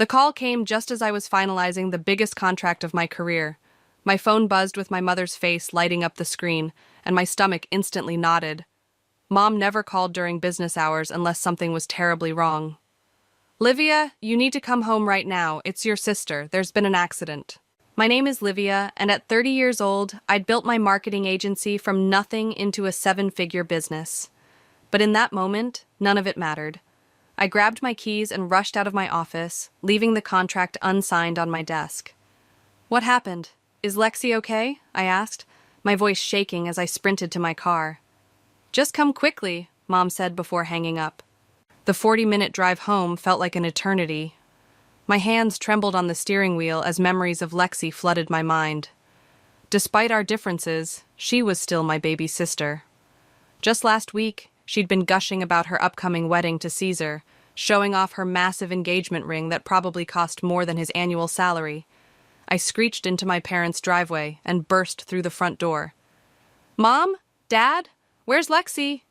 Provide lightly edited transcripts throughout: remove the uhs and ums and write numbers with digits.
The call came just as I was finalizing the biggest contract of my career. My phone buzzed with my mother's face lighting up the screen, and my stomach instantly knotted. Mom never called during business hours unless something was terribly wrong. "Livia, you need to come home right now. It's your sister. There's been an accident." My name is Livia, and at 30 years old, I'd built my marketing agency from nothing into a 7-figure business. But in that moment, none of it mattered. I grabbed my keys and rushed out of my office, leaving the contract unsigned on my desk. "What happened? Is Lexi okay?" I asked, my voice shaking as I sprinted to my car. "Just come quickly," Mom said before hanging up. The 40-minute drive home felt like an eternity. My hands trembled on the steering wheel as memories of Lexi flooded my mind. Despite our differences, she was still my baby sister. Just last week, she'd been gushing about her upcoming wedding to Caesar, showing off her massive engagement ring that probably cost more than his annual salary. I screeched into my parents' driveway and burst through the front door. "Mom? Dad? Where's Lexi?"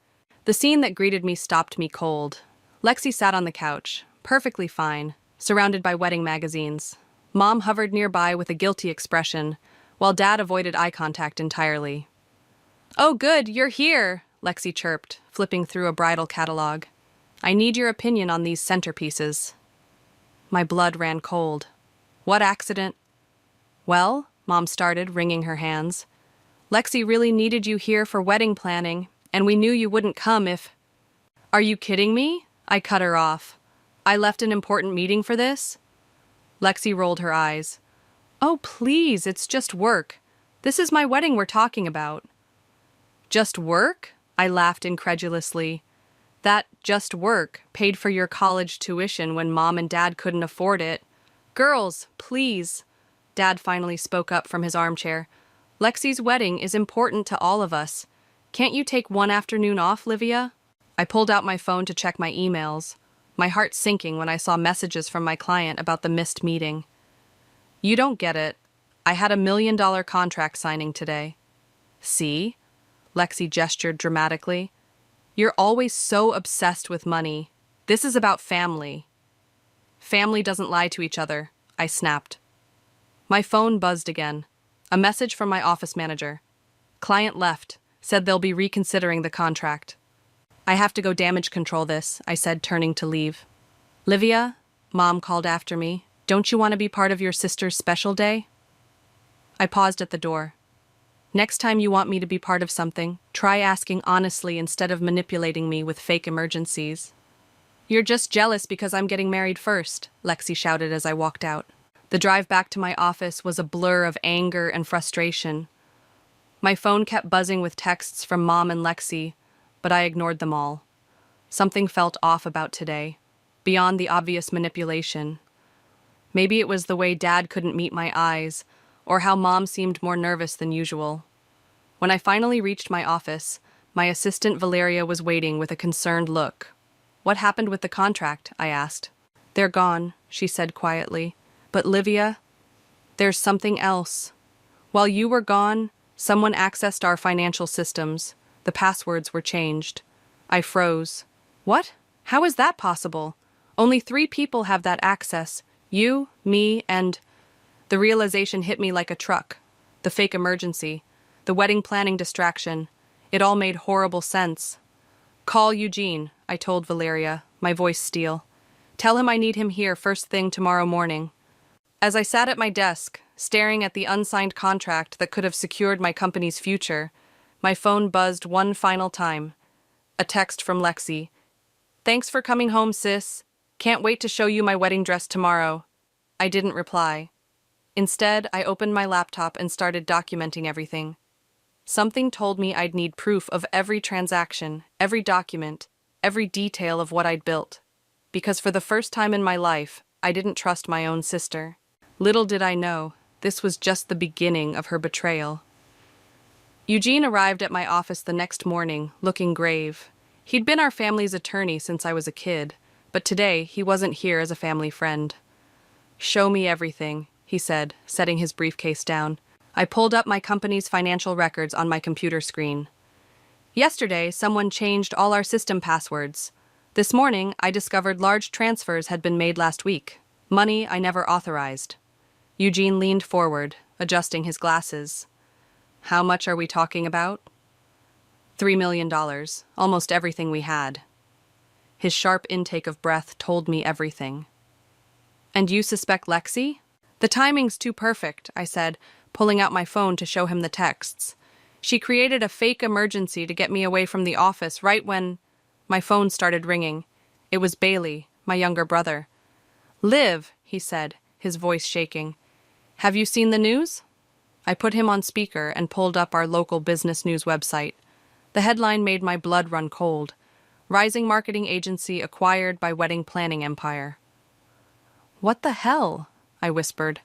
The scene that greeted me stopped me cold. Lexi sat on the couch, perfectly fine, surrounded by wedding magazines. Mom hovered nearby with a guilty expression, while Dad avoided eye contact entirely. "Oh good, you're here," Lexi chirped, flipping through a bridal catalog. "I need your opinion on these centerpieces." My blood ran cold. "What accident?" "Well," Mom started, wringing her hands, "Lexi really needed you here for wedding planning, and we knew you wouldn't come if—" "Are you kidding me?" I cut her off. "I left an important meeting for this?" Lexi rolled her eyes. "Oh, please, it's just work. This is my wedding we're talking about." "Just work?" I laughed incredulously. "That just work paid for your college tuition when Mom and Dad couldn't afford it." "Girls, please." Dad finally spoke up from his armchair. "Lexi's wedding is important to all of us. Can't you take one afternoon off, Livia?" I pulled out my phone to check my emails, my heart sinking when I saw messages from my client about the missed meeting. "You don't get it. I had $1 million contract signing today." "See?" Lexi gestured dramatically. "You're always so obsessed with money. This is about family." "Family doesn't lie to each other," I snapped. My phone buzzed again. A message from my office manager. "Client left, said they'll be reconsidering the contract." "I have to go damage control this," I said, turning to leave. "Livia," Mom called after me, "don't you want to be part of your sister's special day?" I paused at the door. "Next time you want me to be part of something, try asking honestly instead of manipulating me with fake emergencies." "You're just jealous because I'm getting married first," Lexi shouted as I walked out. The drive back to my office was a blur of anger and frustration. My phone kept buzzing with texts from Mom and Lexi, but I ignored them all. Something felt off about today, beyond the obvious manipulation. Maybe it was the way Dad couldn't meet my eyes, or how Mom seemed more nervous than usual. When I finally reached my office, my assistant Valeria was waiting with a concerned look. "What happened with the contract?" I asked. "They're gone," she said quietly. "But Livia, there's something else. While you were gone, someone accessed our financial systems. The passwords were changed." I froze. "What? How is that possible? Only 3 people have that access. You, me, and—" The realization hit me like a truck. The fake emergency, the wedding planning distraction. It all made horrible sense. "Call Eugene," I told Valeria, my voice steel. "Tell him I need him here first thing tomorrow morning." As I sat at my desk, staring at the unsigned contract that could have secured my company's future, my phone buzzed one final time. A text from Lexi. "Thanks for coming home, sis. Can't wait to show you my wedding dress tomorrow." I didn't reply. Instead, I opened my laptop and started documenting everything. Something told me I'd need proof of every transaction, every document, every detail of what I'd built. Because for the first time in my life, I didn't trust my own sister. Little did I know, this was just the beginning of her betrayal. Eugene arrived at my office the next morning, looking grave. He'd been our family's attorney since I was a kid, but today he wasn't here as a family friend. "Show me everything," he said, setting his briefcase down. I pulled up my company's financial records on my computer screen. "Yesterday, someone changed all our system passwords. This morning, I discovered large transfers had been made last week." Money I never authorized. Eugene leaned forward, adjusting his glasses. How much are we talking about? $3 million, almost everything we had. His sharp intake of breath told me everything. And you suspect Lexi? The timing's too perfect, I said, pulling out my phone to show him the texts. She created a fake emergency to get me away from the office right when my phone started ringing. It was Bailey, my younger brother. Liv, he said, his voice shaking. Have you seen the news? I put him on speaker and pulled up our local business news website. The headline made my blood run cold. Rising marketing agency acquired by wedding planning empire. What the hell? I whispered.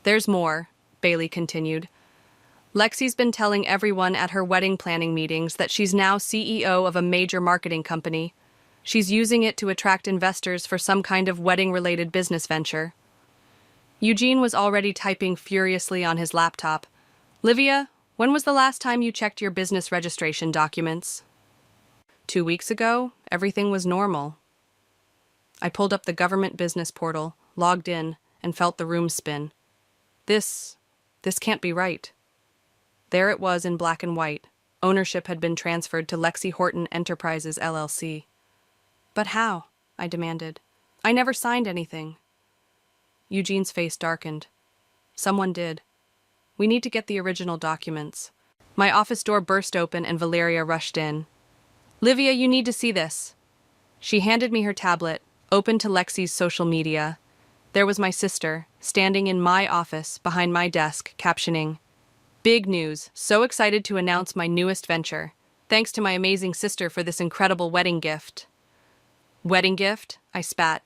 There's more, Bailey continued. Lexi's been telling everyone at her wedding planning meetings that she's now CEO of a major marketing company. She's using it to attract investors for some kind of wedding-related business venture. Eugene was already typing furiously on his laptop. Livia, when was the last time you checked your business registration documents? 2 weeks ago, everything was normal. I pulled up the government business portal, logged in, and felt the room spin. This can't be right. There it was in black and white. Ownership had been transferred to Lexi Horton Enterprises, LLC. But how? I demanded. I never signed anything. Eugene's face darkened. Someone did. We need to get the original documents. My office door burst open and Valeria rushed in. Livia, you need to see this. She handed me her tablet, open to Lexi's social media. There was my sister, standing in my office, behind my desk, captioning, Big news, so excited to announce my newest venture. Thanks to my amazing sister for this incredible wedding gift. Wedding gift? I spat.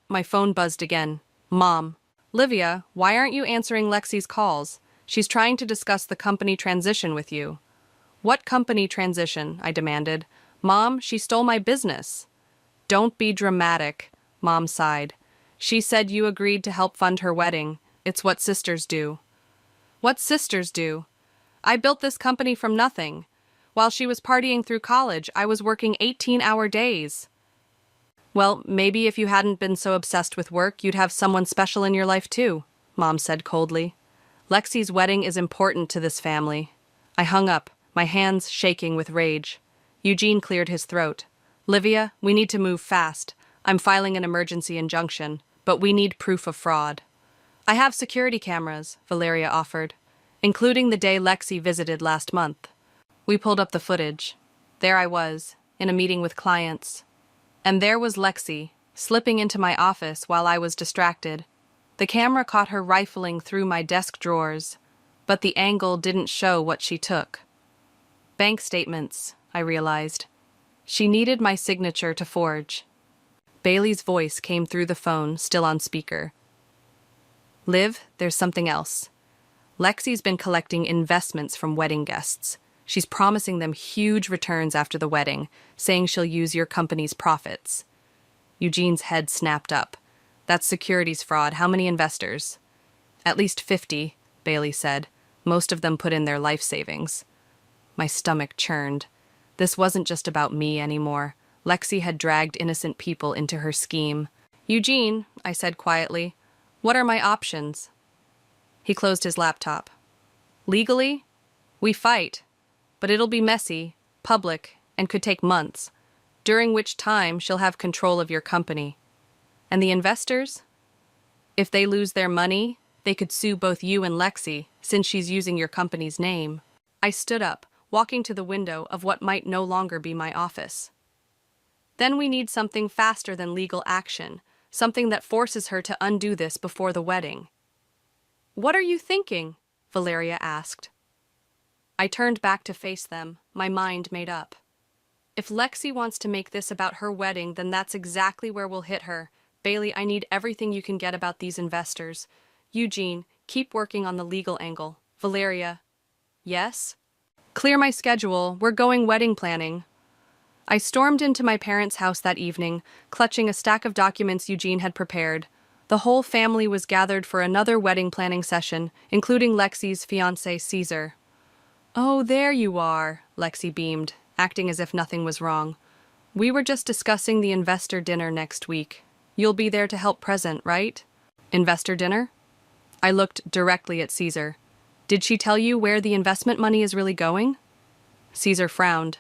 My phone buzzed again. Mom. Livia, why aren't you answering Lexi's calls? She's trying to discuss the company transition with you. What company transition? I demanded. Mom, she stole my business. Don't be dramatic, Mom sighed. She said you agreed to help fund her wedding. It's what sisters do. What sisters do? I built this company from nothing. While she was partying through college, I was working 18-hour days. Well, maybe if you hadn't been so obsessed with work, you'd have someone special in your life too, Mom said coldly. Lexi's wedding is important to this family. I hung up, my hands shaking with rage. Eugene cleared his throat. Livia, we need to move fast. I'm filing an emergency injunction, but we need proof of fraud. I have security cameras, Valeria offered, including the day Lexi visited last month. We pulled up the footage. There I was, in a meeting with clients. And there was Lexi, slipping into my office while I was distracted. The camera caught her rifling through my desk drawers, but the angle didn't show what she took. Bank statements, I realized. She needed my signature to forge. Bailey's voice came through the phone, still on speaker. Liv, there's something else. Lexi's been collecting investments from wedding guests. She's promising them huge returns after the wedding, saying she'll use your company's profits. Eugene's head snapped up. That's securities fraud. How many investors? At least 50, Bailey said. Most of them put in their life savings. My stomach churned. This wasn't just about me anymore. Lexi had dragged innocent people into her scheme. Eugene, I said quietly, what are my options? He closed his laptop. Legally? We fight. But it'll be messy, public, and could take months, during which time she'll have control of your company. And the investors? If they lose their money, they could sue both you and Lexi, since she's using your company's name. I stood up, walking to the window of what might no longer be my office. Then we need something faster than legal action, something that forces her to undo this before the wedding. What are you thinking? Valeria asked. I turned back to face them, my mind made up. If Lexi wants to make this about her wedding, then that's exactly where we'll hit her. Bailey, I need everything you can get about these investors. Eugene, keep working on the legal angle. Valeria. Yes? Clear my schedule. We're going wedding planning. I stormed into my parents' house that evening, clutching a stack of documents Eugene had prepared. The whole family was gathered for another wedding planning session, including Lexi's fiancé, Caesar. Oh, there you are, Lexi beamed, acting as if nothing was wrong. We were just discussing the investor dinner next week. You'll be there to help present, right? Investor dinner? I looked directly at Caesar. Did she tell you where the investment money is really going? Caesar frowned.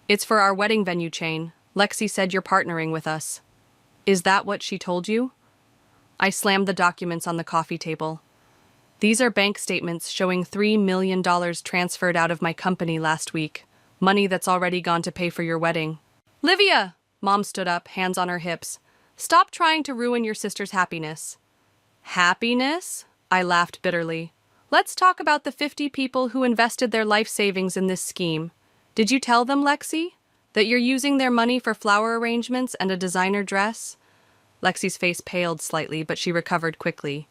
It's for our wedding venue chain. Lexi said you're partnering with us. Is that what she told you? I slammed the documents on the coffee table. These are bank statements showing $3 million transferred out of my company last week. Money that's already gone to pay for your wedding. Livia! Mom stood up, hands on her hips. Stop trying to ruin your sister's happiness. Happiness? I laughed bitterly. Let's talk about the 50 people who invested their life savings in this scheme. Did you tell them, Lexi, that you're using their money for flower arrangements and a designer dress? Lexi's face paled slightly, but she recovered quickly.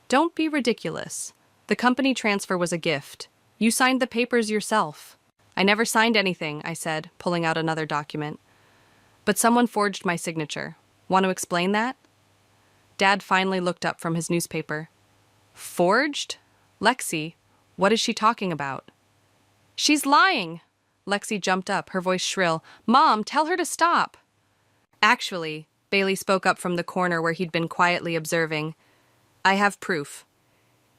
Don't be ridiculous. The company transfer was a gift. You signed the papers yourself. I never signed anything, I said, pulling out another document. But someone forged my signature. Want to explain that? Dad finally looked up from his newspaper. Forged? Lexi, what is she talking about? She's lying! Lexi jumped up, her voice shrill. Mom, tell her to stop! Actually, Bailey spoke up from the corner where he'd been quietly observing. I have proof.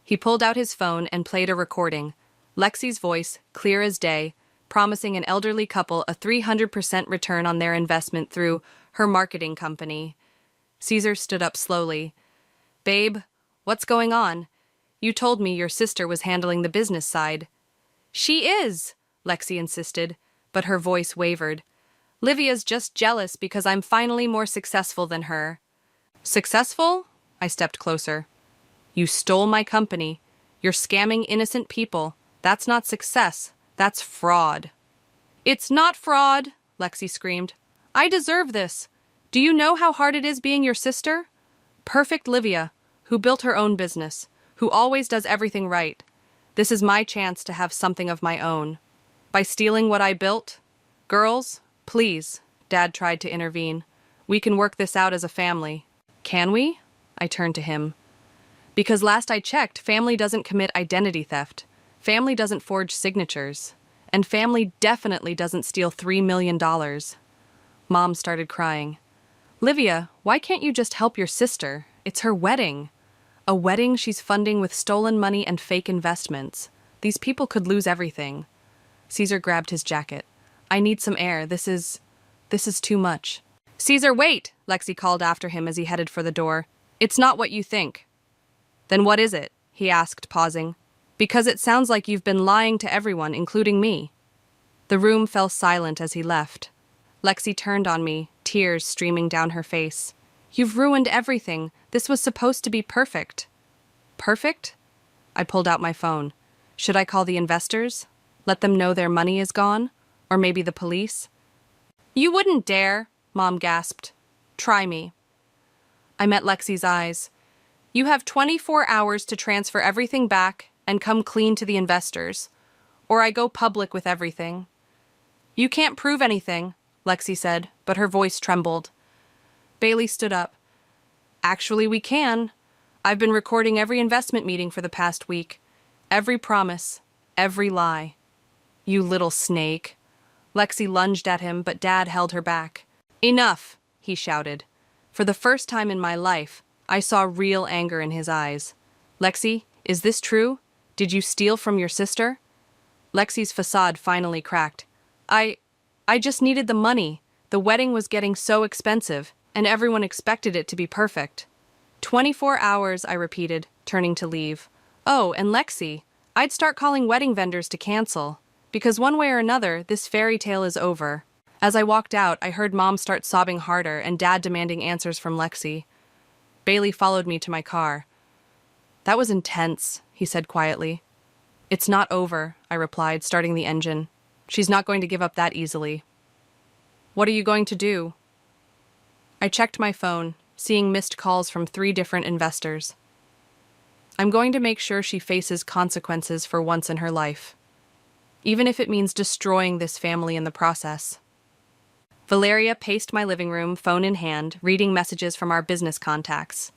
He pulled out his phone and played a recording. Lexi's voice, clear as day, promising an elderly couple a 300% return on their investment through her marketing company. Caesar stood up slowly. Babe, what's going on? You told me your sister was handling the business side. She is, Lexi insisted, but her voice wavered. Livia's just jealous because I'm finally more successful than her. Successful? I stepped closer. You stole my company. You're scamming innocent people. That's not success. That's fraud. It's not fraud, Lexi screamed. I deserve this. Do you know how hard it is being your sister? Perfect Livia, who built her own business, who always does everything right. This is my chance to have something of my own. By stealing what I built? Girls, please, Dad tried to intervene. We can work this out as a family. Can we? I turned to him. Because last I checked, family doesn't commit identity theft. Family doesn't forge signatures. And family definitely doesn't steal $3 million. Mom started crying. Livia, why can't you just help your sister? It's her wedding. A wedding she's funding with stolen money and fake investments. These people could lose everything. Caesar grabbed his jacket. I need some air. This is too much. Caesar, wait! Lexi called after him as he headed for the door. It's not what you think. Then what is it? He asked, pausing. Because it sounds like you've been lying to everyone, including me. The room fell silent as he left. Lexi turned on me, tears streaming down her face. You've ruined everything. This was supposed to be perfect. Perfect? I pulled out my phone. Should I call the investors? Let them know their money is gone? Or maybe the police? You wouldn't dare, Mom gasped. Try me. I met Lexi's eyes. You have 24 hours to transfer everything back and come clean to the investors, or I go public with everything. You can't prove anything, Lexi said, but her voice trembled. Bailey stood up. Actually, we can. I've been recording every investment meeting for the past week. Every promise, every lie. You little snake. Lexi lunged at him, but Dad held her back. Enough, he shouted. For the first time in my life, I saw real anger in his eyes. Lexi, is this true? Did you steal from your sister? Lexi's facade finally cracked. I just needed the money. The wedding was getting so expensive, and everyone expected it to be perfect. 24 hours, I repeated, turning to leave. Oh, and Lexi, I'd start calling wedding vendors to cancel, because one way or another, this fairy tale is over. As I walked out, I heard Mom start sobbing harder and Dad demanding answers from Lexi. Bailey followed me to my car. That was intense, he said quietly. It's not over, I replied, starting the engine. She's not going to give up that easily. What are you going to do? I checked my phone, seeing missed calls from 3 different investors. I'm going to make sure she faces consequences for once in her life, even if it means destroying this family in the process. Valeria paced my living room, phone in hand, reading messages from our business contacts.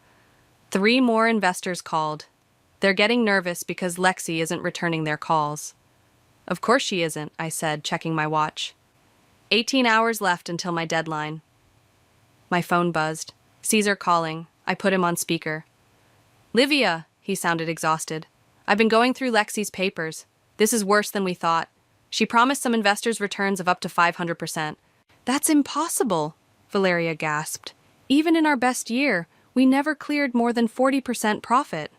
3 more investors called. They're getting nervous because Lexi isn't returning their calls. Of course she isn't, I said, checking my watch. 18 hours left until my deadline. My phone buzzed. Caesar calling. I put him on speaker. Livia, he sounded exhausted. I've been going through Lexi's papers. This is worse than we thought. She promised some investors returns of up to 500%. That's impossible, Valeria gasped. Even in our best year, we never cleared more than 40% profit.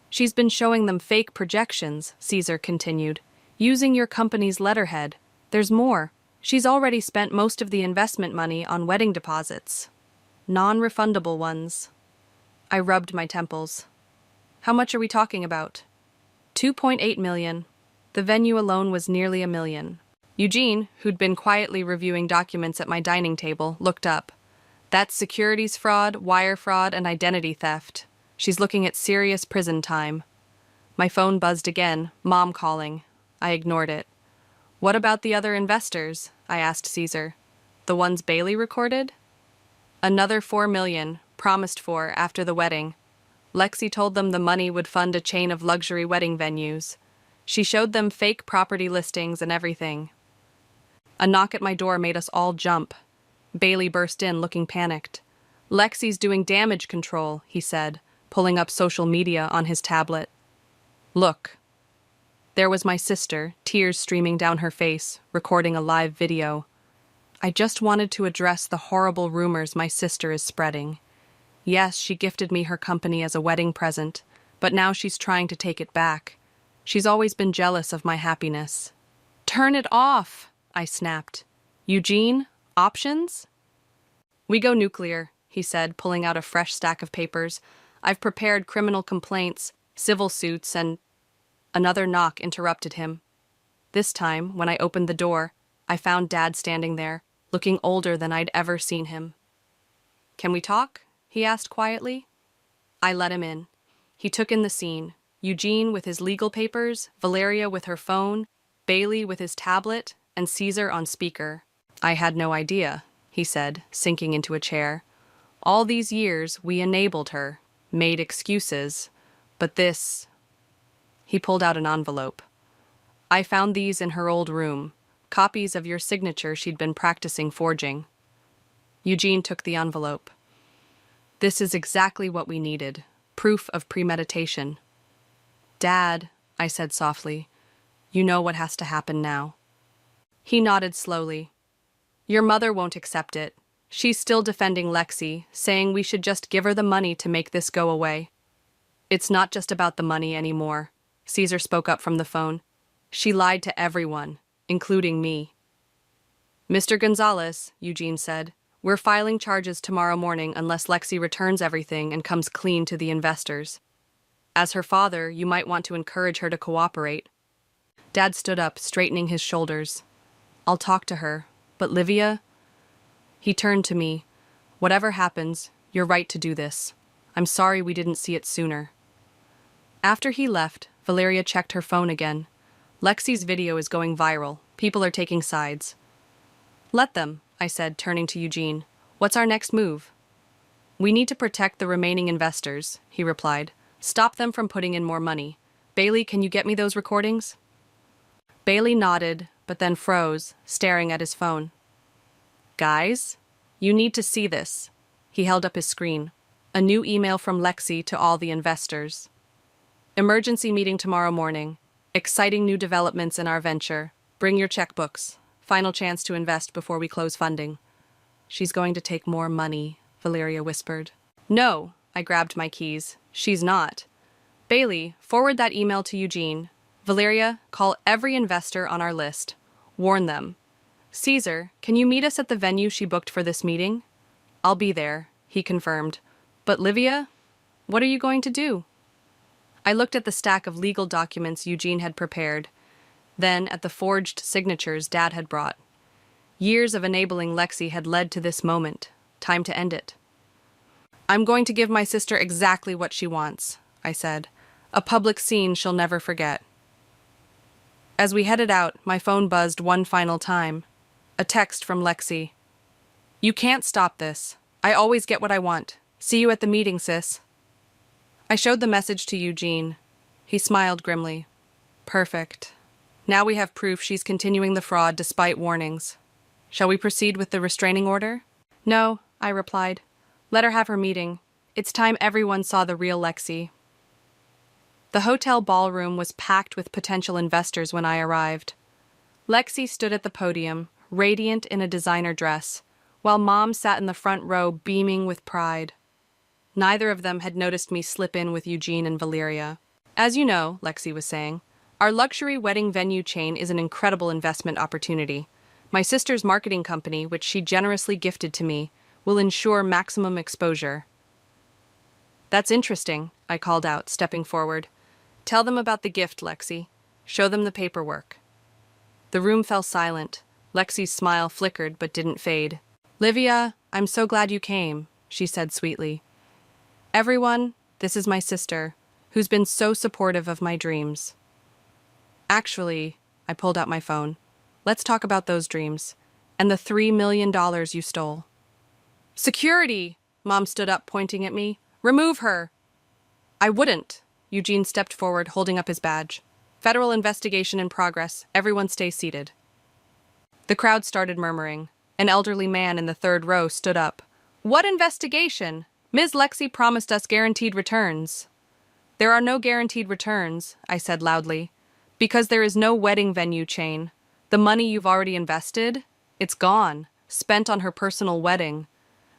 She's been showing them fake projections, Caesar continued, using your company's letterhead. There's more. She's already spent most of the investment money on wedding deposits. Non-refundable ones. I rubbed my temples. How much are we talking about? 2.8 million. The venue alone was nearly $1 million. Eugene, who'd been quietly reviewing documents at my dining table, looked up. That's securities fraud, wire fraud, and identity theft. She's looking at serious prison time. My phone buzzed again, Mom calling. I ignored it. What about the other investors? I asked Caesar. The ones Bailey recorded? Another 4 million, promised for after the wedding. Lexi told them the money would fund a chain of luxury wedding venues. She showed them fake property listings and everything. A knock at my door made us all jump. Bailey burst in, looking panicked. Lexi's doing damage control, he said, pulling up social media on his tablet. Look. There was my sister, tears streaming down her face, recording a live video. I just wanted to address the horrible rumors my sister is spreading. Yes, she gifted me her company as a wedding present, but now she's trying to take it back. She's always been jealous of my happiness. Turn it off, I snapped. Eugene, options? We go nuclear, he said, pulling out a fresh stack of papers. I've prepared criminal complaints, civil suits, and... Another knock interrupted him. This time, when I opened the door, I found Dad standing there, looking older than I'd ever seen him. Can we talk? He asked quietly. I let him in. He took in the scene. Eugene with his legal papers, Valeria with her phone, Bailey with his tablet, and Caesar on speaker. I had no idea, he said, sinking into a chair. All these years, we enabled her, made excuses, but this... He pulled out an envelope. I found these in her old room, copies of your signature she'd been practicing forging. Eugene took the envelope. This is exactly what we needed, proof of premeditation. Dad, I said softly, you know what has to happen now. He nodded slowly. Your mother won't accept it. She's still defending Lexi, saying we should just give her the money to make this go away. It's not just about the money anymore. Caesar spoke up from the phone. She lied to everyone, including me. Mr. Gonzalez, Eugene said, we're filing charges tomorrow morning unless Lexi returns everything and comes clean to the investors. As her father, you might want to encourage her to cooperate. Dad stood up, straightening his shoulders. I'll talk to her, but Livia... He turned to me. Whatever happens, you're right to do this. I'm sorry we didn't see it sooner. After he left, Valeria checked her phone again. Lexi's video is going viral. People are taking sides. Let them, I said, turning to Eugene. What's our next move? We need to protect the remaining investors, he replied. Stop them from putting in more money. Bailey, can you get me those recordings? Bailey nodded, but then froze, staring at his phone. Guys, you need to see this. He held up his screen. A new email from Lexi to all the investors. Emergency meeting tomorrow morning. Exciting new developments in our venture. Bring your checkbooks. Final chance to invest before we close funding. She's going to take more money, Valeria whispered. No, I grabbed my keys. She's not. Bailey, forward that email to Eugene. Valeria, call every investor on our list. Warn them. Caesar, can you meet us at the venue she booked for this meeting? I'll be there, he confirmed. But Livia, what are you going to do? I looked at the stack of legal documents Eugene had prepared, then at the forged signatures Dad had brought. Years of enabling Lexi had led to this moment. Time to end it. I'm going to give my sister exactly what she wants, I said. A public scene she'll never forget. As we headed out, my phone buzzed one final time. A text from Lexi. You can't stop this. I always get what I want. See you at the meeting, sis. I showed the message to Eugene. He smiled grimly. Perfect. Now we have proof she's continuing the fraud despite warnings. Shall we proceed with the restraining order? No, I replied. Let her have her meeting. It's time everyone saw the real Lexi. The hotel ballroom was packed with potential investors when I arrived. Lexi stood at the podium, radiant in a designer dress, while Mom sat in the front row beaming with pride. Neither of them had noticed me slip in with Eugene and Valeria. As you know, Lexi was saying, our luxury wedding venue chain is an incredible investment opportunity. My sister's marketing company, which she generously gifted to me, will ensure maximum exposure. That's interesting, I called out, stepping forward. Tell them about the gift, Lexi. Show them the paperwork. The room fell silent. Lexi's smile flickered but didn't fade. Livia, I'm so glad you came, she said sweetly. Everyone, this is my sister, who's been so supportive of my dreams. Actually, I pulled out my phone. Let's talk about those dreams. And the $3 million you stole. Security! Mom stood up, pointing at me. Remove her! I wouldn't. Eugene stepped forward, holding up his badge. Federal investigation in progress. Everyone stay seated. The crowd started murmuring. An elderly man in the third row stood up. What investigation? Ms. Lexi promised us guaranteed returns. There are no guaranteed returns, I said loudly, because there is no wedding venue chain. The money you've already invested, it's gone, spent on her personal wedding.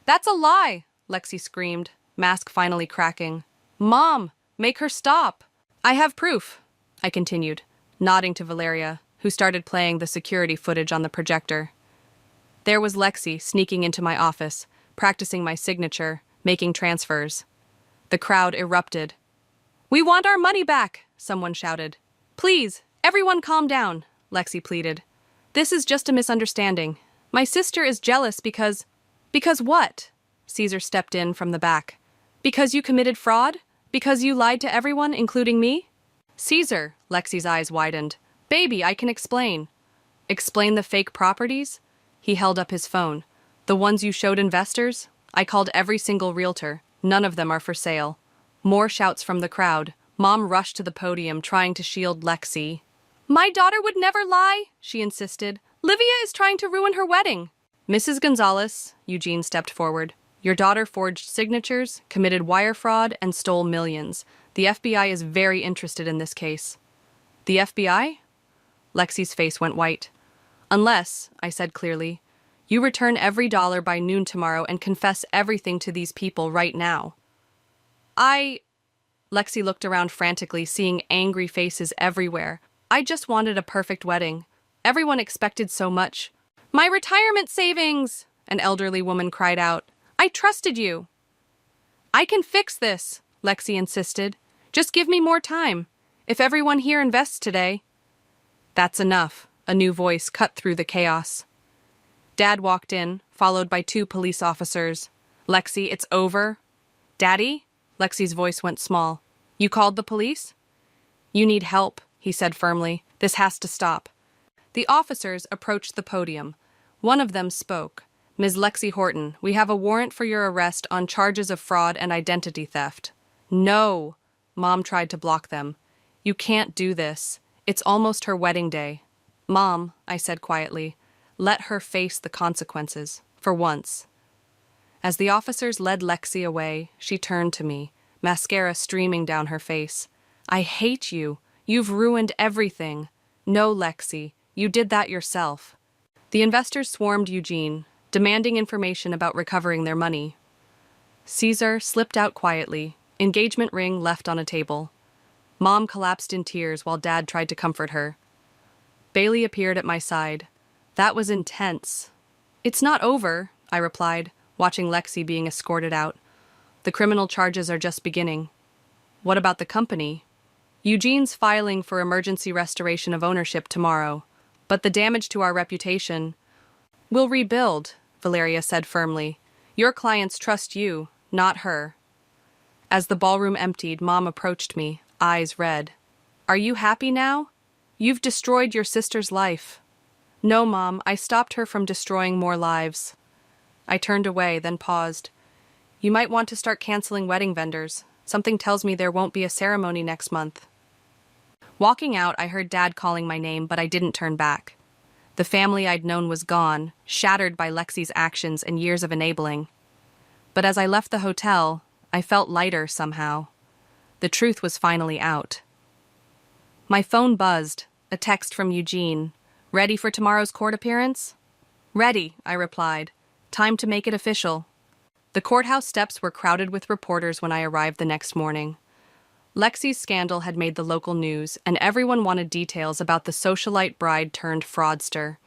That's a lie, Lexi screamed, mask finally cracking. Mom, make her stop. I have proof, I continued, nodding to Valeria, who started playing the security footage on the projector. There was Lexi sneaking into my office, practicing my signature, making transfers. The crowd erupted. We want our money back, someone shouted. Please, everyone calm down, Lexi pleaded. This is just a misunderstanding. My sister is jealous because... Because what? Caesar stepped in from the back. Because you committed fraud? Because you lied to everyone, including me? Caesar, Lexi's eyes widened. Baby, I can explain. Explain the fake properties? He held up his phone. The ones you showed investors? I called every single realtor. None of them are for sale. More shouts from the crowd. Mom rushed to the podium, trying to shield Lexi. My daughter would never lie, she insisted. Livia is trying to ruin her wedding. Mrs. Gonzalez, Eugene stepped forward. Your daughter forged signatures, committed wire fraud, and stole millions. The FBI is very interested in this case. The FBI? Lexi's face went white. Unless, I said clearly, you return every dollar by noon tomorrow and confess everything to these people right now. Lexi looked around frantically, seeing angry faces everywhere. I just wanted a perfect wedding. Everyone expected so much. My retirement savings! An elderly woman cried out. I trusted you. I can fix this, Lexi insisted. Just give me more time. If everyone here invests today. That's enough, a new voice cut through the chaos. Dad walked in, followed by 2 police officers. Lexi, it's over. Daddy? Lexi's voice went small. You called the police? You need help, he said firmly. This has to stop. The officers approached the podium. One of them spoke. Ms. Lexi Horton, we have a warrant for your arrest on charges of fraud and identity theft. No, Mom tried to block them. You can't do this. It's almost her wedding day. Mom, I said quietly, let her face the consequences, for once. As the officers led Lexi away, she turned to me, mascara streaming down her face. I hate you. You've ruined everything. No, Lexi, you did that yourself. The investors swarmed Eugene, demanding information about recovering their money. Caesar slipped out quietly, engagement ring left on a table. Mom collapsed in tears while Dad tried to comfort her. Bailey appeared at my side. That was intense. It's not over, I replied, watching Lexi being escorted out. The criminal charges are just beginning. What about the company? Eugene's filing for emergency restoration of ownership tomorrow, but the damage to our reputation... We'll rebuild, Valeria said firmly. Your clients trust you, not her. As the ballroom emptied, Mom approached me, eyes red. Are you happy now? You've destroyed your sister's life. No, Mom, I stopped her from destroying more lives. I turned away, then paused. You might want to start canceling wedding vendors. Something tells me there won't be a ceremony next month. Walking out, I heard Dad calling my name, but I didn't turn back. The family I'd known was gone, shattered by Lexi's actions and years of enabling. But as I left the hotel, I felt lighter somehow. The truth was finally out. My phone buzzed, a text from Eugene. "Ready for tomorrow's court appearance?" "Ready," I replied. "Time to make it official." The courthouse steps were crowded with reporters when I arrived the next morning. Lexi's scandal had made the local news, and everyone wanted details about the socialite bride turned fraudster.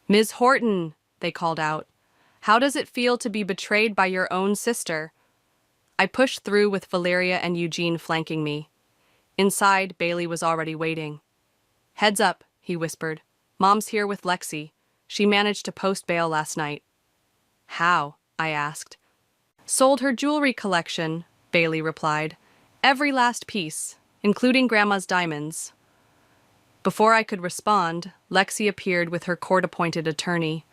"Ms. Horton," they called out, "how does it feel to be betrayed by your own sister?" I pushed through with Valeria and Eugene flanking me. Inside, Bailey was already waiting. "Heads up," he whispered. "Mom's here with Lexi. She managed to post bail last night." "How?" I asked. "Sold her jewelry collection," Bailey replied. "Every last piece, including Grandma's diamonds." Before I could respond, Lexi appeared with her court-appointed attorney.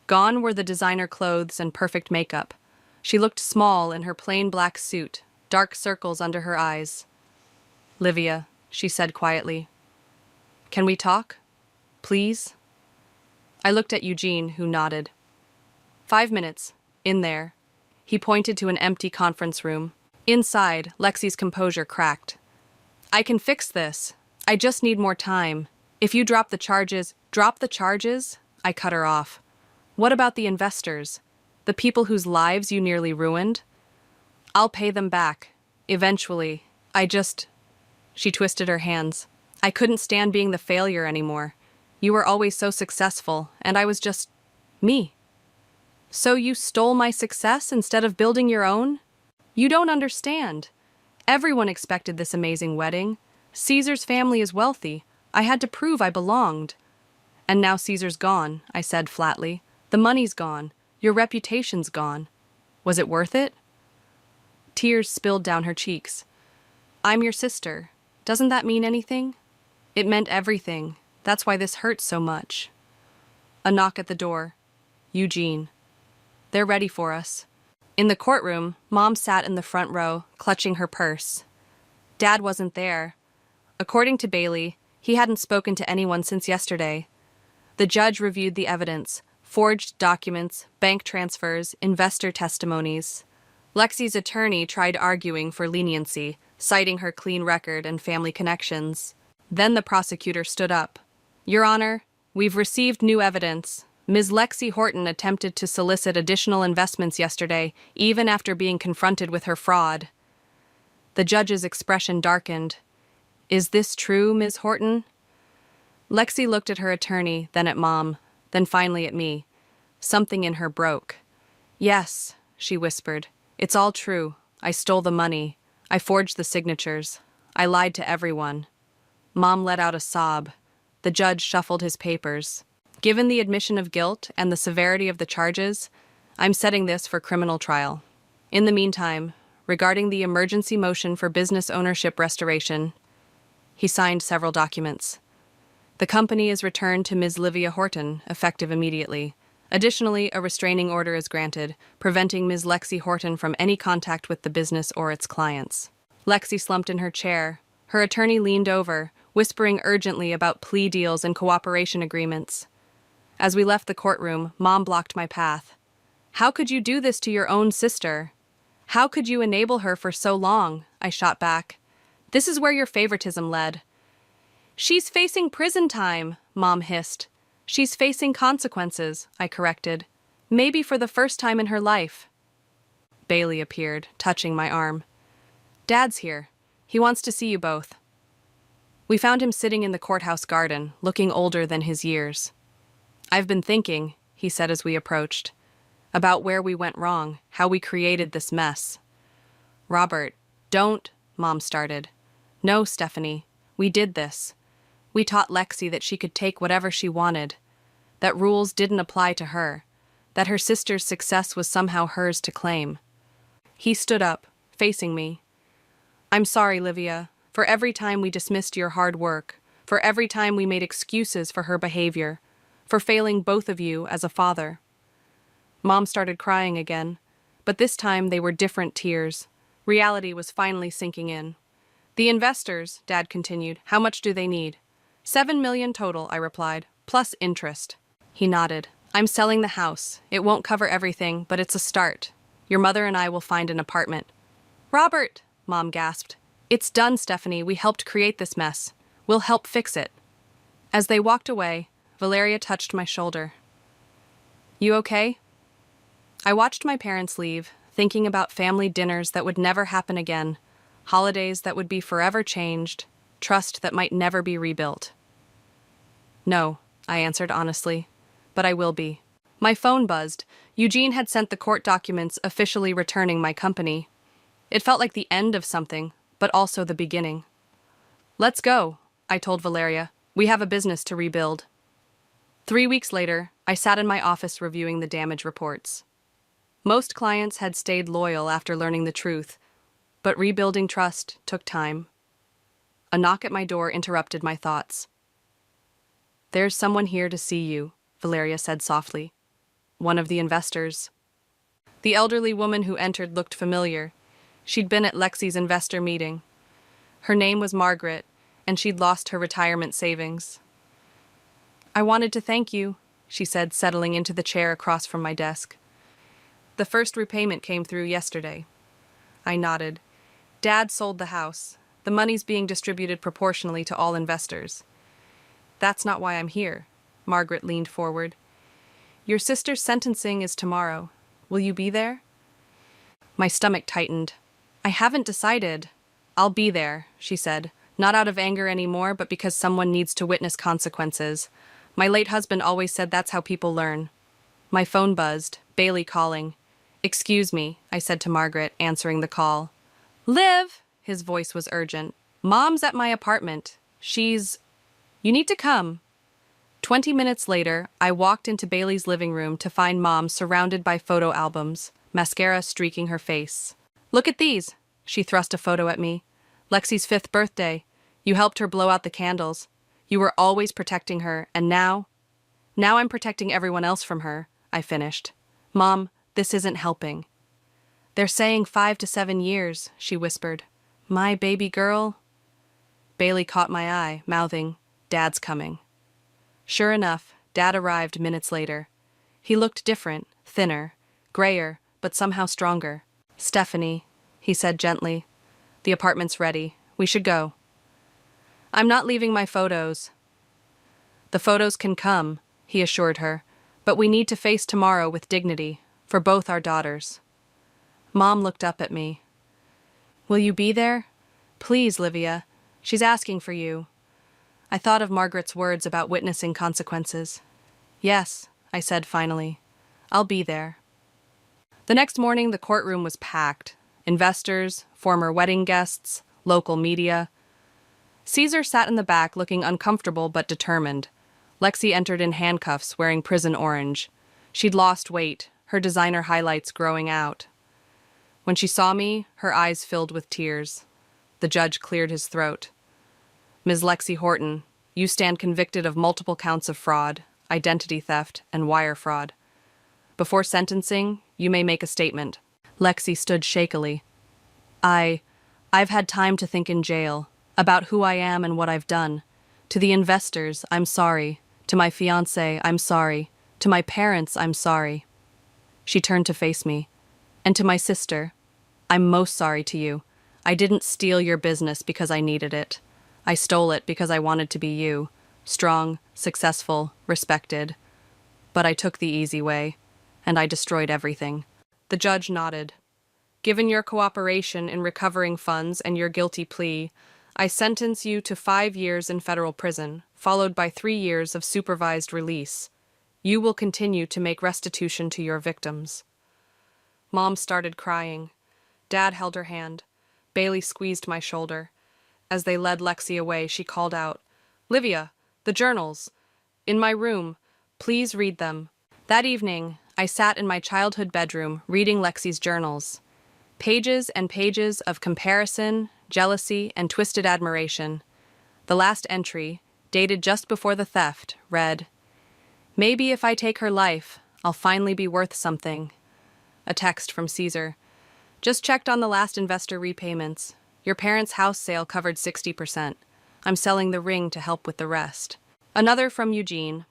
Gone were the designer clothes and perfect makeup. She looked small in her plain black suit, dark circles under her eyes. "Livia," she said quietly. "Can we talk? Please?" I looked at Eugene, who nodded. 5 minutes. In there." He pointed to an empty conference room. Inside, Lexi's composure cracked. "I can fix this. I just need more time. If you drop the charges, I cut her off. "What about the investors? The people whose lives you nearly ruined?" "I'll pay them back. Eventually. She twisted her hands. "I couldn't stand being the failure anymore. You were always so successful, and I was just me." "So you stole my success instead of building your own?" "You don't understand. Everyone expected this amazing wedding. Caesar's family is wealthy. I had to prove I belonged." "And now Caesar's gone," I said flatly. "The money's gone. Your reputation's gone. Was it worth it?" Tears spilled down her cheeks. "I'm your sister. Doesn't that mean anything?" "It meant everything. That's why this hurts so much." A knock at the door. Eugene. "They're ready for us." In the courtroom, Mom sat in the front row, clutching her purse. Dad wasn't there. According to Bailey, he hadn't spoken to anyone since yesterday. The judge reviewed the evidence: forged documents, bank transfers, investor testimonies. Lexi's attorney tried arguing for leniency, citing her clean record and family connections. Then the prosecutor stood up. "Your Honor, we've received new evidence. Ms. Lexi Horton attempted to solicit additional investments yesterday, even after being confronted with her fraud." The judge's expression darkened. "Is this true, Ms. Horton?" Lexi looked at her attorney, then at Mom, then finally at me. Something in her broke. "Yes," she whispered. "It's all true. I stole the money. I forged the signatures. I lied to everyone." Mom let out a sob. The judge shuffled his papers. "Given the admission of guilt and the severity of the charges, I'm setting this for criminal trial. In the meantime, regarding the emergency motion for business ownership restoration," he signed several documents. "The company is returned to Ms. Livia Horton, effective immediately. Additionally, a restraining order is granted, preventing Ms. Lexi Horton from any contact with the business or its clients." Lexi slumped in her chair. Her attorney leaned over, whispering urgently about plea deals and cooperation agreements. As we left the courtroom, Mom blocked my path. "How could you do this to your own sister? How could you enable her for so long?" I shot back. "This is where your favoritism led." "She's facing prison time," Mom hissed. "She's facing consequences," I corrected. "Maybe for the first time in her life." Bailey appeared, touching my arm. "Dad's here. He wants to see you both." We found him sitting in the courthouse garden, looking older than his years. "I've been thinking," he said as we approached, "about where we went wrong, how we created this mess." "Robert, don't," Mom started. "No, Stephanie, we did this. We taught Lexi that she could take whatever she wanted, that rules didn't apply to her, that her sister's success was somehow hers to claim." He stood up, facing me. "I'm sorry, Livia, for every time we dismissed your hard work, for every time we made excuses for her behavior, for failing both of you as a father." Mom started crying again, but this time they were different tears. Reality was finally sinking in. "The investors," Dad continued, "how much do they need?" $7 million total," I replied, "plus interest." He nodded. "I'm selling the house. It won't cover everything, but it's a start. Your mother and I will find an apartment. Robert, Mom gasped. It's done, Stephanie. We helped create this mess. We'll help fix it. As they walked away, Valeria touched my shoulder. You okay? I watched my parents leave, thinking about family dinners that would never happen again, holidays that would be forever changed, trust that might never be rebuilt. No, I answered honestly, but I will be. My phone buzzed. Eugene had sent the court documents officially returning my company. It felt like the end of something, but also the beginning. Let's go, I told Valeria. We have a business to rebuild. 3 weeks later, I sat in my office reviewing the damage reports. Most clients had stayed loyal after learning the truth, but rebuilding trust took time. A knock at my door interrupted my thoughts. There's someone here to see you, Valeria said softly. One of the investors. The elderly woman who entered looked familiar. She'd been at Lexi's investor meeting. Her name was Margaret, and she'd lost her retirement savings. I wanted to thank you, she said, settling into the chair across from my desk. The first repayment came through yesterday. I nodded. Dad sold the house. The money's being distributed proportionally to all investors. That's not why I'm here. Margaret leaned forward. Your sister's sentencing is tomorrow. Will you be there? My stomach tightened. I haven't decided. I'll be there, she said, not out of anger anymore, but because someone needs to witness consequences. My late husband always said that's how people learn. My phone buzzed, Bailey calling. Excuse me, I said to Margaret, answering the call. Liv, his voice was urgent. Mom's at my apartment. You need to come. 20 minutes later, I walked into Bailey's living room to find Mom surrounded by photo albums, mascara streaking her face. Look at these. She thrust a photo at me. Lexi's 5th birthday. You helped her blow out the candles. You were always protecting her, and now I'm protecting everyone else from her, I finished. Mom, this isn't helping. They're saying 5 to 7 years, she whispered. My baby girl? Bailey caught my eye, mouthing, Dad's coming. Sure enough, Dad arrived minutes later. He looked different, thinner, grayer, but somehow stronger. Stephanie, he said gently, the apartment's ready. We should go. I'm not leaving my photos. The photos can come, he assured her, but we need to face tomorrow with dignity, for both our daughters. Mom looked up at me. Will you be there? Please, Livia. She's asking for you. I thought of Margaret's words about witnessing consequences. Yes, I said finally. I'll be there. The next morning, the courtroom was packed. Investors, former wedding guests, local media. Caesar sat in the back looking uncomfortable but determined. Lexi entered in handcuffs, wearing prison orange. She'd lost weight, her designer highlights growing out. When she saw me, her eyes filled with tears. The judge cleared his throat. Ms. Lexi Horton, you stand convicted of multiple counts of fraud, identity theft, and wire fraud. Before sentencing, you may make a statement. Lexi stood shakily. I've had time to think in jail, about who I am and what I've done. To the investors, I'm sorry. To my fiancé, I'm sorry. To my parents, I'm sorry. She turned to face me. And to my sister, I'm most sorry to you. I didn't steal your business because I needed it. I stole it because I wanted to be you, strong, successful, respected. But I took the easy way, and I destroyed everything. The judge nodded. Given your cooperation in recovering funds and your guilty plea, I sentence you to 5 years in federal prison, followed by 3 years of supervised release. You will continue to make restitution to your victims. Mom started crying. Dad held her hand. Bailey squeezed my shoulder. As they led Lexi away, she called out, Livia, the journals. In my room. Please read them. That evening, I sat in my childhood bedroom reading Lexi's journals. Pages and pages of comparison, jealousy, and twisted admiration. The last entry, dated just before the theft, read, Maybe if I take her life, I'll finally be worth something. A text from Caesar. Just checked on the last investor repayments. Your parents' house sale covered 60%. I'm selling the ring to help with the rest. Another from Eugene.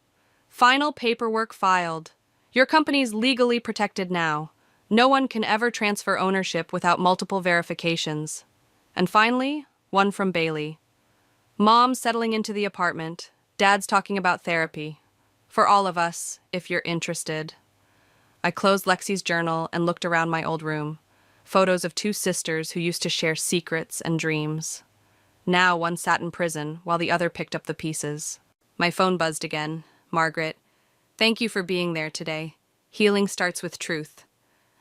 Final paperwork filed. Your company's legally protected now. No one can ever transfer ownership without multiple verifications. And finally, one from Bailey. Mom's settling into the apartment. Dad's talking about therapy. For all of us, if you're interested. I closed Lexi's journal and looked around my old room. Photos of two sisters who used to share secrets and dreams. Now one sat in prison while the other picked up the pieces. My phone buzzed again. Margaret, thank you for being there today. Healing starts with truth.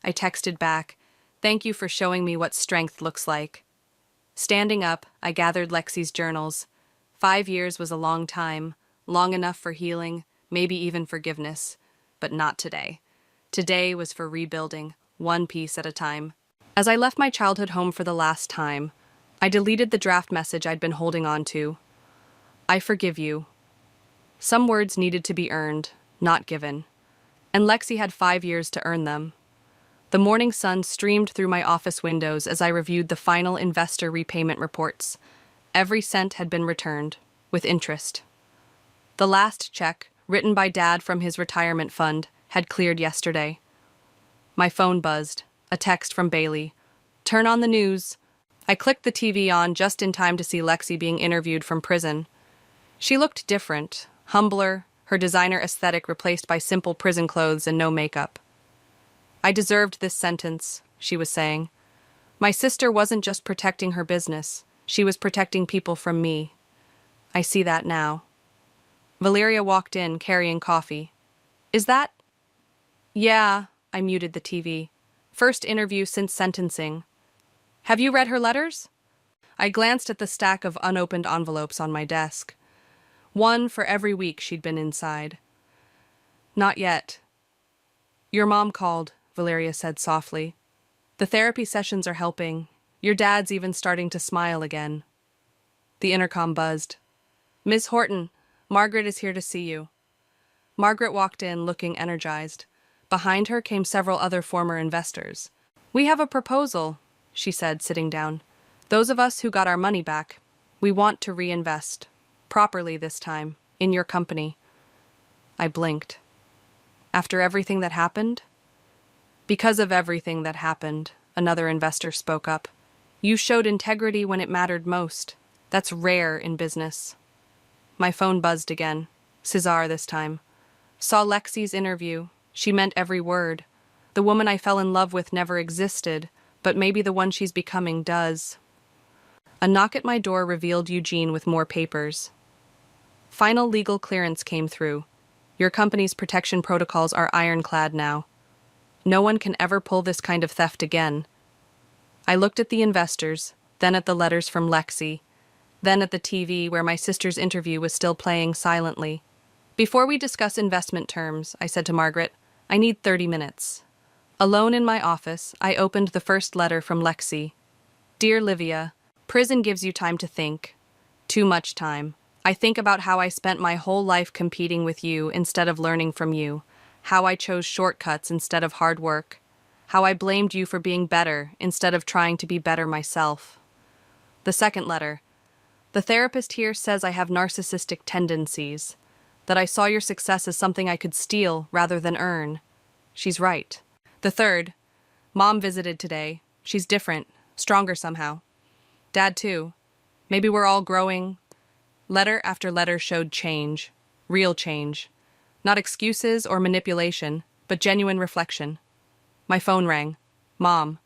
I texted back, thank you for showing me what strength looks like. Standing up, I gathered Lexi's journals. 5 years was a long time, long enough for healing, maybe even forgiveness. But not today. Today was for rebuilding, one piece at a time. As I left my childhood home for the last time, I deleted the draft message I'd been holding on to. I forgive you. Some words needed to be earned, not given. And Lexi had 5 years to earn them. The morning sun streamed through my office windows as I reviewed the final investor repayment reports. Every cent had been returned, with interest. The last check, written by Dad from his retirement fund, had cleared yesterday. My phone buzzed. A text from Bailey. Turn on the news. I clicked the TV on just in time to see Lexi being interviewed from prison. She looked different, humbler, her designer aesthetic replaced by simple prison clothes and no makeup. I deserved this sentence, she was saying. My sister wasn't just protecting her business. She was protecting people from me. I see that now. Valeria walked in, carrying coffee. Is that? Yeah, I muted the TV. First interview since sentencing. Have you read her letters? I glanced at the stack of unopened envelopes on my desk. One for every week she'd been inside. Not yet. Your mom called, Valeria said softly. The therapy sessions are helping. Your dad's even starting to smile again. The intercom buzzed. Miss Horton, Margaret is here to see you. Margaret walked in, looking energized. Behind her came several other former investors. We have a proposal, she said, sitting down. Those of us who got our money back, we want to reinvest. Properly this time, in your company. I blinked. After everything that happened? Because of everything that happened, another investor spoke up. You showed integrity when it mattered most. That's rare in business. My phone buzzed again. Cesar this time. Saw Lexi's interview. She meant every word. The woman I fell in love with never existed, but maybe the one she's becoming does. A knock at my door revealed Eugene with more papers. Final legal clearance came through. Your company's protection protocols are ironclad now. No one can ever pull this kind of theft again. I looked at the investors, then at the letters from Lexi, then at the TV where my sister's interview was still playing silently. Before we discuss investment terms, I said to Margaret, I need 30 minutes. Alone in my office, I opened the first letter from Lexi. Dear Livia, prison gives you time to think. Too much time. I think about how I spent my whole life competing with you instead of learning from you, how I chose shortcuts instead of hard work, how I blamed you for being better instead of trying to be better myself. The second letter. The therapist here says I have narcissistic tendencies, that I saw your success as something I could steal rather than earn. She's right. The third. Mom visited today. She's different, stronger somehow. Dad too. Maybe we're all growing. Letter after letter showed change. Real change. Not excuses or manipulation, but genuine reflection. My phone rang. Mom.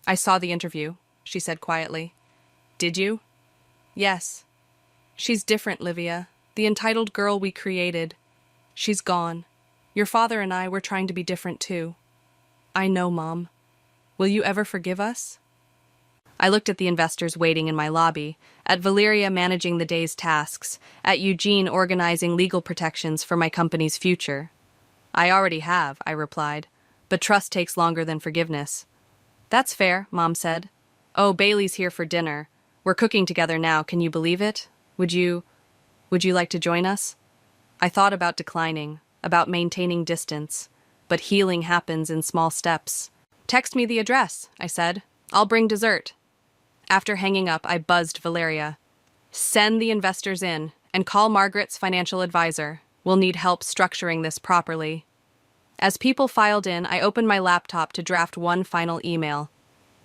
I saw the interview, she said quietly. Did you? Yes. She's different, Livia. The entitled girl we created. She's gone. Your father and I were trying to be different too. I know, Mom. Will you ever forgive us? I looked at the investors waiting in my lobby, at Valeria managing the day's tasks, at Eugene organizing legal protections for my company's future. I already have, I replied, but trust takes longer than forgiveness. That's fair, Mom said. Oh, Bailey's here for dinner. We're cooking together now, can you believe it? Would you like to join us? I thought about declining, about maintaining distance, but healing happens in small steps. Text me the address, I said. I'll bring dessert. After hanging up, I buzzed Valeria. Send the investors in and call Margaret's financial advisor. We'll need help structuring this properly. As people filed in, I opened my laptop to draft one final email.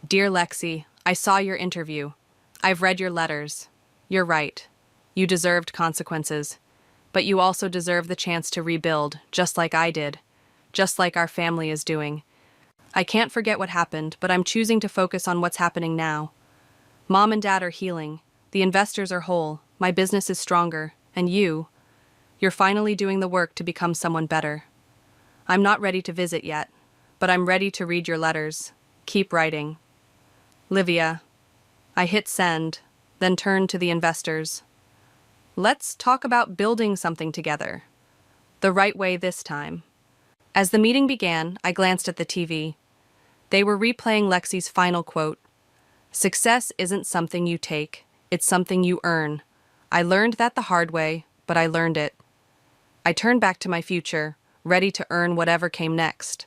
Dear Lexi, I saw your interview. I've read your letters. You're right. You deserved consequences. But you also deserve the chance to rebuild, just like I did. Just like our family is doing. I can't forget what happened, but I'm choosing to focus on what's happening now. Mom and Dad are healing. The investors are whole. My business is stronger. And you're finally doing the work to become someone better. I'm not ready to visit yet, but I'm ready to read your letters. Keep writing. Livia. I hit send, then turned to the investors. Let's talk about building something together. The right way this time. As the meeting began, I glanced at the TV. They were replaying Lexi's final quote. Success isn't something you take, it's something you earn. I learned that the hard way, but I learned it. I turned back to my future, ready to earn whatever came next.